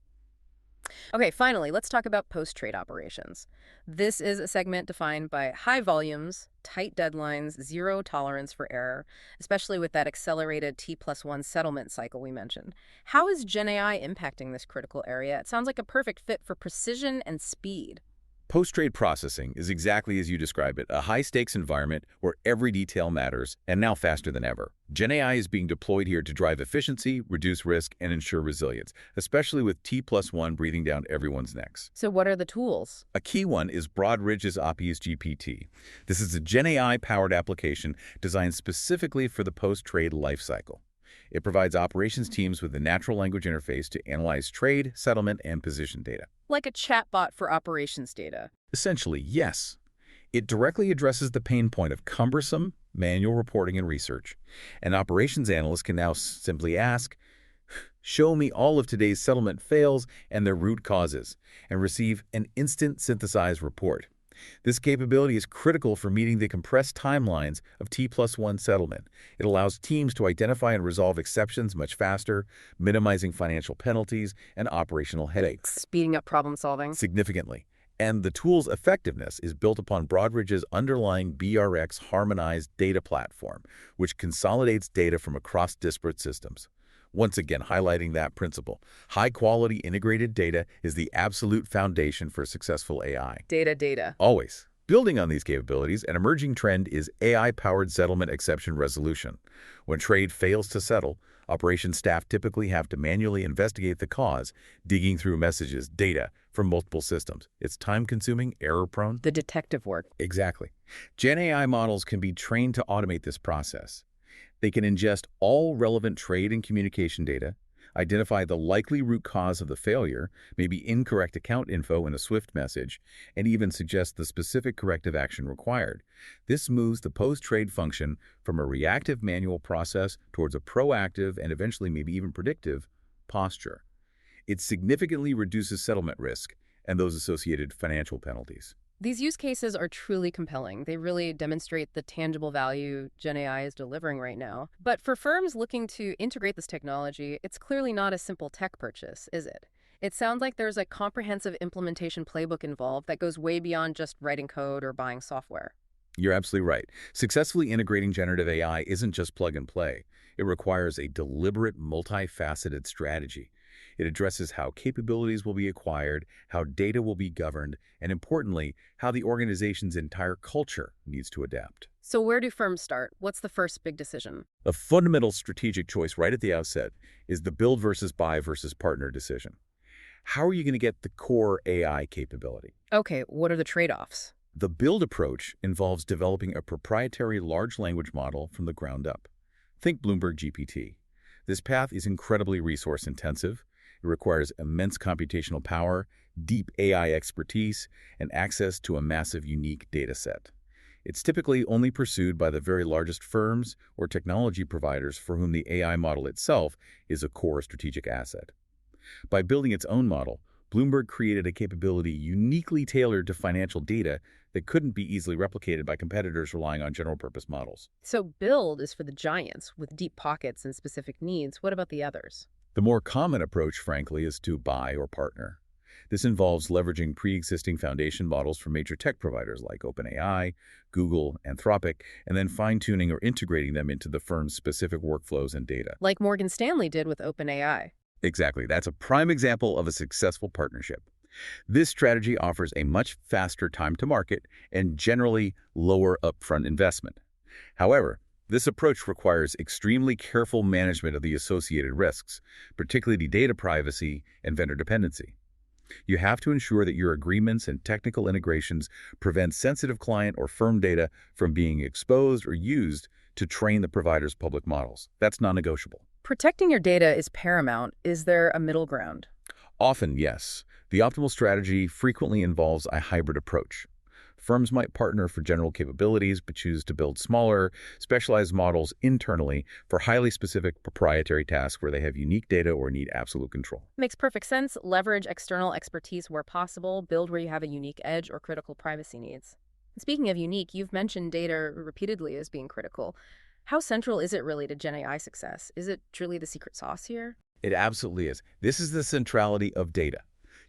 Okay, finally, let's talk about post-trade operations. This is a segment defined by high volumes, tight deadlines, zero tolerance for error, especially with that accelerated T+1 settlement cycle we mentioned. How is GenAI impacting this critical area? It sounds like a perfect fit for precision and speed. Post-trade processing is exactly as you describe it, a high-stakes environment where every detail matters, and now faster than ever. GenAI is being deployed here to drive efficiency, reduce risk, and ensure resilience, especially with T+1 breathing down everyone's necks. So what are the tools? A key one is Broadridge's Oppius GPT. This is a GenAI-powered application designed specifically for the post-trade lifecycle. It provides operations teams with a natural language interface to analyze trade, settlement, and position data. Like a chatbot for operations data. Essentially, yes. It directly addresses the pain point of cumbersome manual reporting and research. An operations analyst can now simply ask, show me all of today's settlement fails and their root causes, and receive an instant synthesized report. This capability is critical for meeting the compressed timelines of T+1 settlement. It allows teams to identify and resolve exceptions much faster, minimizing financial penalties and operational headaches. Speeding up problem solving. Significantly. And the tool's effectiveness is built upon Broadridge's underlying BRX harmonized data platform, which consolidates data from across disparate systems. Once again, highlighting that principle. High-quality integrated data is the absolute foundation for successful AI. Data. Always. Building on these capabilities, an emerging trend is AI-powered settlement exception resolution. When trade fails to settle, operations staff typically have to manually investigate the cause, digging through messages, data from multiple systems. It's time-consuming, error-prone. The detective work. Exactly. GenAI models can be trained to automate this process. They can ingest all relevant trade and communication data, identify the likely root cause of the failure, maybe incorrect account info in a Swift message, and even suggest the specific corrective action required. This moves the post-trade function from a reactive manual process towards a proactive and eventually maybe even predictive posture. It significantly reduces settlement risk and those associated financial penalties. These use cases are truly compelling. They really demonstrate the tangible value GenAI is delivering right now. But for firms looking to integrate this technology, it's clearly not a simple tech purchase, is it? It sounds like there's a comprehensive implementation playbook involved that goes way beyond just writing code or buying software. You're absolutely right. Successfully integrating generative AI isn't just plug and play. It requires a deliberate, multifaceted strategy. It addresses how capabilities will be acquired, how data will be governed, and importantly, how the organization's entire culture needs to adapt. So where do firms start? What's the first big decision? A fundamental strategic choice right at the outset is the build versus buy versus partner decision. How are you going to get the core AI capability? Okay, what are the trade-offs? The build approach involves developing a proprietary large language model from the ground up. Think Bloomberg GPT. This path is incredibly resource-intensive. It requires immense computational power, deep AI expertise, and access to a massive, unique data set. It's typically only pursued by the very largest firms or technology providers for whom the AI model itself is a core strategic asset. By building its own model, Bloomberg created a capability uniquely tailored to financial data that couldn't be easily replicated by competitors relying on general-purpose models. So build is for the giants with deep pockets and specific needs. What about the others? The more common approach, frankly, is to buy or partner. This involves leveraging pre-existing foundation models from major tech providers like OpenAI, Google, Anthropic, and then fine-tuning or integrating them into the firm's specific workflows and data. Like Morgan Stanley did with OpenAI. Exactly. That's a prime example of a successful partnership. This strategy offers a much faster time to market and generally lower upfront investment. However, this approach requires extremely careful management of the associated risks, particularly data privacy and vendor dependency. You have to ensure that your agreements and technical integrations prevent sensitive client or firm data from being exposed or used to train the provider's public models. That's non-negotiable. Protecting your data is paramount. Is there a middle ground? Often, yes. The optimal strategy frequently involves a hybrid approach. Firms might partner for general capabilities, but choose to build smaller, specialized models internally for highly specific proprietary tasks where they have unique data or need absolute control. Makes perfect sense. Leverage external expertise where possible. Build where you have a unique edge or critical privacy needs. Speaking of unique, you've mentioned data repeatedly as being critical. How central is it really to GenAI success? Is it truly the secret sauce here? It absolutely is. This is the centrality of data.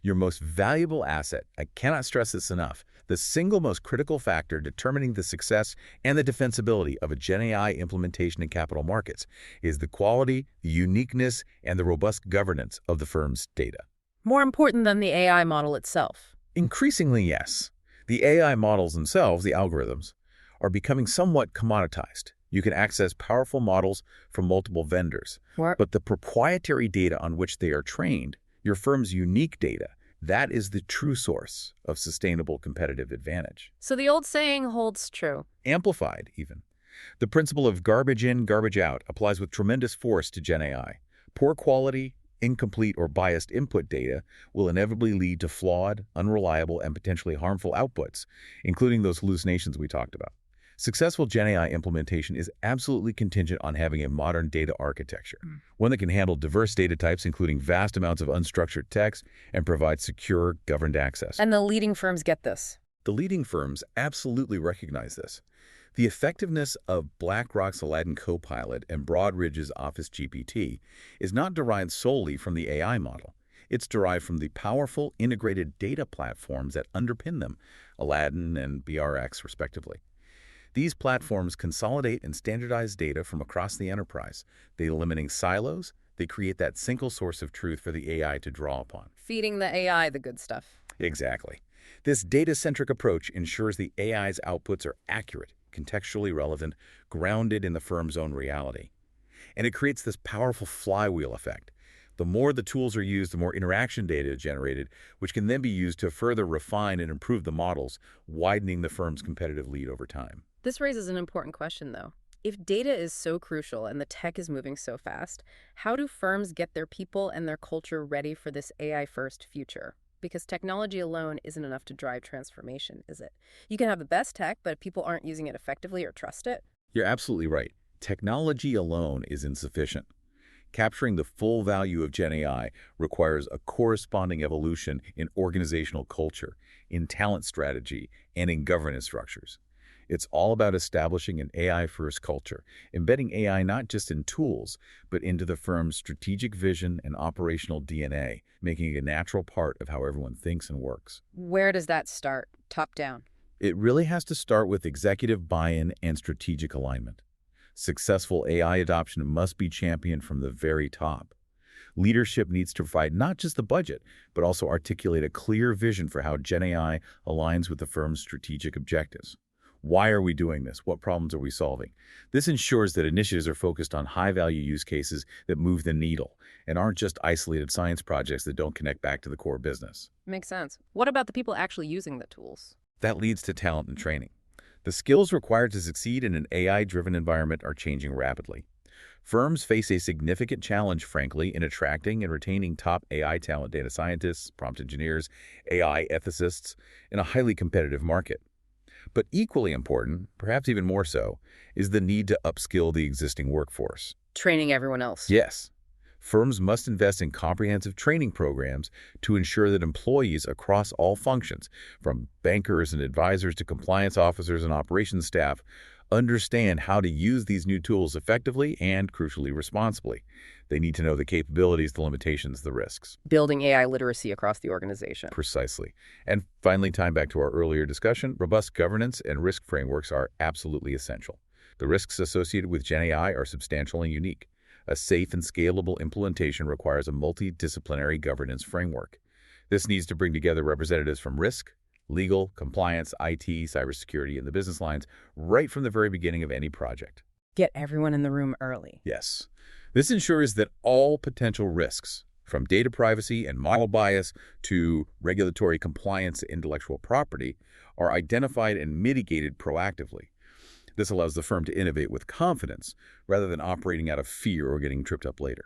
Your most valuable asset, I cannot stress this enough, the single most critical factor determining the success and the defensibility of a GenAI implementation in capital markets is the quality, the uniqueness, and the robust governance of the firm's data. More important than the AI model itself. Increasingly, yes. The AI models themselves, the algorithms, are becoming somewhat commoditized. You can access powerful models from multiple vendors, but the proprietary data on which they are trained, your firm's unique data, that is the true source of sustainable competitive advantage. So the old saying holds true. Amplified, even. The principle of garbage in, garbage out applies with tremendous force to GenAI. Poor quality, incomplete or biased input data will inevitably lead to flawed, unreliable, and potentially harmful outputs, including those hallucinations we talked about. Successful GenAI implementation is absolutely contingent on having a modern data architecture, one that can handle diverse data types, including vast amounts of unstructured text, and provide secure, governed access. And the leading firms get this. The leading firms absolutely recognize this. The effectiveness of BlackRock's Aladdin Copilot and Broadridge's Office GPT is not derived solely from the AI model. It's derived from the powerful integrated data platforms that underpin them, Aladdin and BRX, respectively. These platforms consolidate and standardize data from across the enterprise. They eliminate silos. They create that single source of truth for the AI to draw upon. Feeding the AI the good stuff. Exactly. This data-centric approach ensures the AI's outputs are accurate, contextually relevant, grounded in the firm's own reality. And it creates this powerful flywheel effect. The more the tools are used, the more interaction data is generated, which can then be used to further refine and improve the models, widening the firm's competitive lead over time. This raises an important question, though. If data is so crucial and the tech is moving so fast, how do firms get their people and their culture ready for this AI-first future? Because technology alone isn't enough to drive transformation, is it? You can have the best tech, but if people aren't using it effectively or trust it? You're absolutely right. Technology alone is insufficient. Capturing the full value of GenAI requires a corresponding evolution in organizational culture, in talent strategy, and in governance structures. It's all about establishing an AI-first culture, embedding AI not just in tools, but into the firm's strategic vision and operational DNA, making it a natural part of how everyone thinks and works. Where does that start? Top down? It really has to start with executive buy-in and strategic alignment. Successful AI adoption must be championed from the very top. Leadership needs to provide not just the budget, but also articulate a clear vision for how GenAI aligns with the firm's strategic objectives. Why are we doing this? What problems are we solving? This ensures that initiatives are focused on high-value use cases that move the needle and aren't just isolated science projects that don't connect back to the core business. Makes sense. What about the people actually using the tools? That leads to talent and training. The skills required to succeed in an AI-driven environment are changing rapidly. Firms face a significant challenge, frankly, in attracting and retaining top AI talent, data scientists, prompt engineers, AI ethicists, in a highly competitive market. But equally important, perhaps even more so, is the need to upskill the existing workforce. Training everyone else. Yes. Firms must invest in comprehensive training programs to ensure that employees across all functions, from bankers and advisors to compliance officers and operations staff, understand how to use these new tools effectively and, crucially, responsibly. They need to know the capabilities, the limitations, the risks. Building AI literacy across the organization. Precisely. And finally, tying back to our earlier discussion, robust governance and risk frameworks are absolutely essential. The risks associated with GenAI are substantial and unique. A safe and scalable implementation requires a multidisciplinary governance framework. This needs to bring together representatives from risk, legal, compliance, IT, cybersecurity, and the business lines right from the very beginning of any project. Get everyone in the room early. Yes. This ensures that all potential risks, from data privacy and model bias to regulatory compliance and intellectual property, are identified and mitigated proactively. This allows the firm to innovate with confidence rather than operating out of fear or getting tripped up later.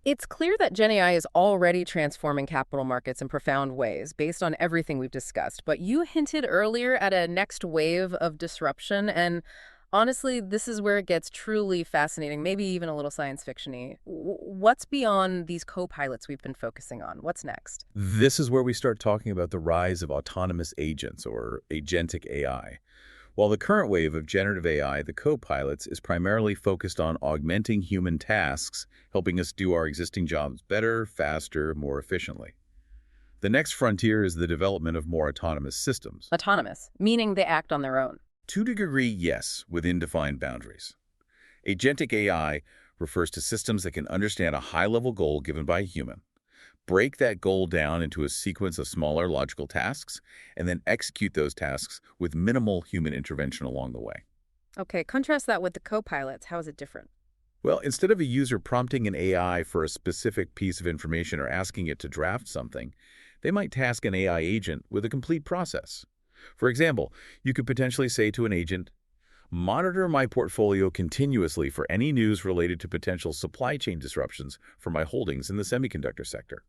It's clear that GenAI is already transforming capital markets in profound ways based on everything we've discussed. But you hinted earlier at a next wave of disruption, and honestly, this is where it gets truly fascinating, maybe even a little science fiction-y. What's beyond these co-pilots we've been focusing on? What's next? This is where we start talking about the rise of autonomous agents, or agentic AI. While the current wave of generative AI, the co-pilots, is primarily focused on augmenting human tasks, helping us do our existing jobs better, faster, more efficiently. The next frontier is the development of more autonomous systems. Autonomous, meaning they act on their own. To a degree, yes, within defined boundaries. Agentic AI refers to systems that can understand a high-level goal given by a human, break that goal down into a sequence of smaller logical tasks, and then execute those tasks with minimal human intervention along the way. Okay, contrast that with the co-pilots. How is it different? Well, instead of a user prompting an AI for a specific piece of information or asking it to draft something, they might task an AI agent with a complete process. For example, you could potentially say to an agent, "Monitor my portfolio continuously for any news related to potential supply chain disruptions for my holdings in the semiconductor sector.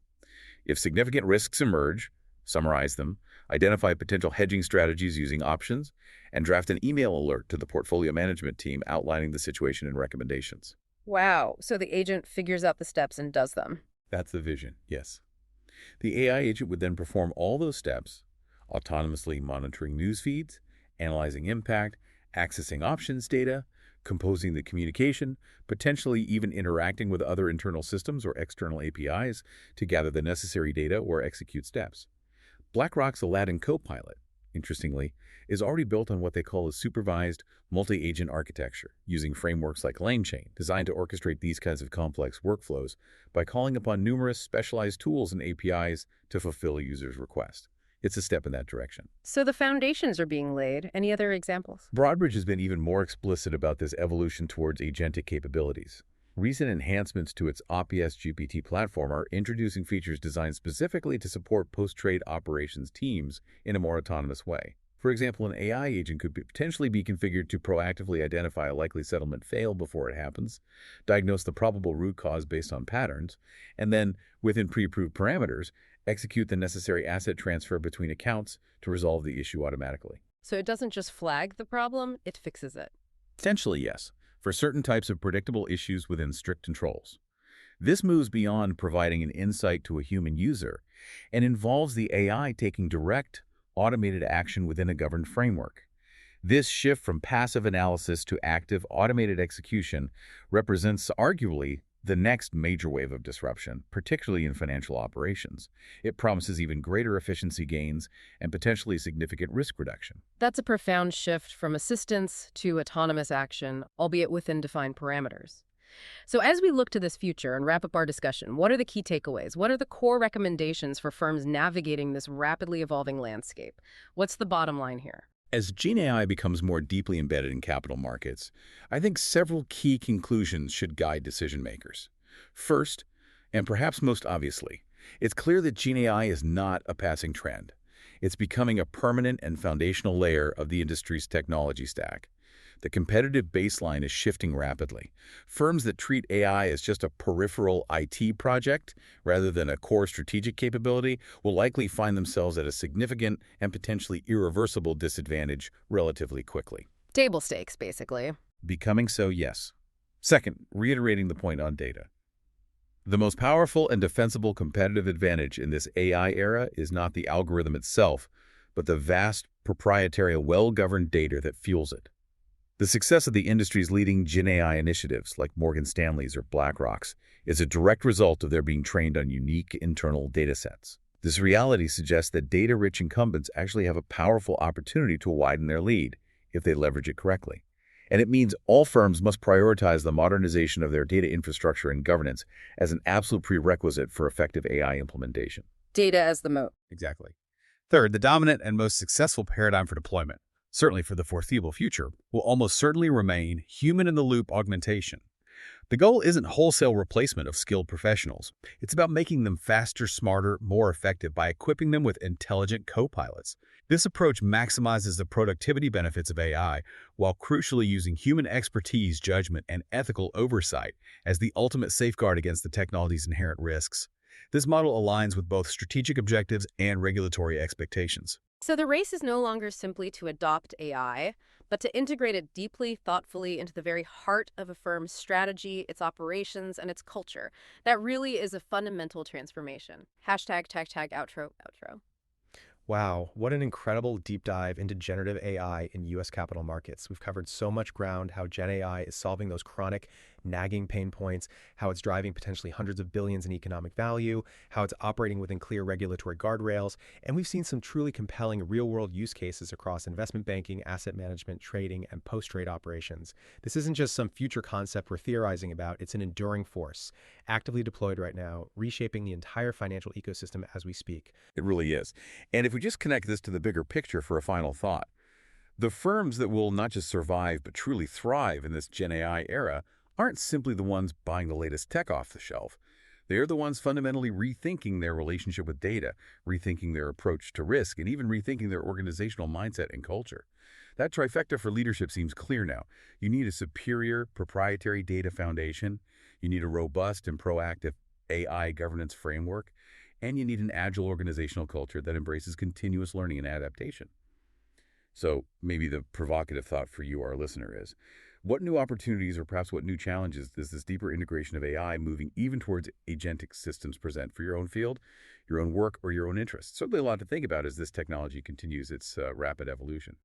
If significant risks emerge, summarize them, identify potential hedging strategies using options, and draft an email alert to the portfolio management team outlining the situation and recommendations." Wow, so the agent figures out the steps and does them. That's the vision, yes. The AI agent would then perform all those steps, autonomously monitoring news feeds, analyzing impact, accessing options data, composing the communication, potentially even interacting with other internal systems or external APIs to gather the necessary data or execute steps. BlackRock's Aladdin Copilot, interestingly, is already built on what they call a supervised multi-agent architecture, using frameworks like LangChain, designed to orchestrate these kinds of complex workflows by calling upon numerous specialized tools and APIs to fulfill a user's request. It's a step in that direction. So the foundations are being laid. Any other examples? Broadridge has been even more explicit about this evolution towards agentic capabilities. Recent enhancements to its OPS GPT platform are introducing features designed specifically to support post-trade operations teams in a more autonomous way. For example, an AI agent could potentially be configured to proactively identify a likely settlement fail before it happens, diagnose the probable root cause based on patterns, and then, within pre-approved parameters, execute the necessary asset transfer between accounts to resolve the issue automatically. So it doesn't just flag the problem, it fixes it. Potentially, yes, for certain types of predictable issues within strict controls. This moves beyond providing an insight to a human user and involves the AI taking direct, automated action within a governed framework. This shift from passive analysis to active, automated execution represents arguably the next major wave of disruption, particularly in financial operations. It promises even greater efficiency gains and potentially significant risk reduction. That's a profound shift from assistance to autonomous action, albeit within defined parameters. So as we look to this future and wrap up our discussion, what are the key takeaways? What are the core recommendations for firms navigating this rapidly evolving landscape? What's the bottom line here? As GenAI becomes more deeply embedded in capital markets, I think several key conclusions should guide decision makers. First, and perhaps most obviously, it's clear that GenAI is not a passing trend. It's becoming a permanent and foundational layer of the industry's technology stack. The competitive baseline is shifting rapidly. Firms that treat AI as just a peripheral IT project rather than a core strategic capability will likely find themselves at a significant and potentially irreversible disadvantage relatively quickly. Table stakes, basically. Becoming so, yes. Second, reiterating the point on data. The most powerful and defensible competitive advantage in this AI era is not the algorithm itself, but the vast, proprietary, well-governed data that fuels it. The success of the industry's leading GenAI initiatives, like Morgan Stanley's or BlackRock's, is a direct result of their being trained on unique internal datasets. This reality suggests that data-rich incumbents actually have a powerful opportunity to widen their lead if they leverage it correctly. And it means all firms must prioritize the modernization of their data infrastructure and governance as an absolute prerequisite for effective AI implementation. Data as the moat. Exactly. Third, the dominant and most successful paradigm for deployment, certainly for the foreseeable future, will almost certainly remain human-in-the-loop augmentation. The goal isn't wholesale replacement of skilled professionals. It's about making them faster, smarter, more effective by equipping them with intelligent co-pilots. This approach maximizes the productivity benefits of AI while crucially using human expertise, judgment, and ethical oversight as the ultimate safeguard against the technology's inherent risks. This model aligns with both strategic objectives and regulatory expectations. So the race is no longer simply to adopt AI, but to integrate it deeply, thoughtfully into the very heart of a firm's strategy, its operations, and its culture. That really is a fundamental transformation. Hashtag tag tag outro outro. Wow, what an incredible deep dive into generative AI in U.S. capital markets. We've covered so much ground, how Gen AI is solving those chronic, nagging pain points, how it's driving potentially hundreds of billions in economic value, how it's operating within clear regulatory guardrails, and we've seen some truly compelling real-world use cases across investment banking, asset management, trading, and post-trade operations. This isn't just some future concept we're theorizing about, it's an enduring force, actively deployed right now, reshaping the entire financial ecosystem as we speak. It really is. And if we just connect this to the bigger picture for a final thought, the firms that will not just survive but truly thrive in this Gen AI era aren't simply the ones buying the latest tech off the shelf. They are the ones fundamentally rethinking their relationship with data, rethinking their approach to risk, and even rethinking their organizational mindset and culture. That trifecta for leadership seems clear now. You need a superior proprietary data foundation, you need a robust and proactive AI governance framework, and you need an agile organizational culture that embraces continuous learning and adaptation. So maybe the provocative thought for you, our listener, is, what new opportunities or perhaps what new challenges does this deeper integration of AI moving even towards agentic systems present for your own field, your own work, or your own interests? Certainly a lot to think about as this technology continues its rapid evolution.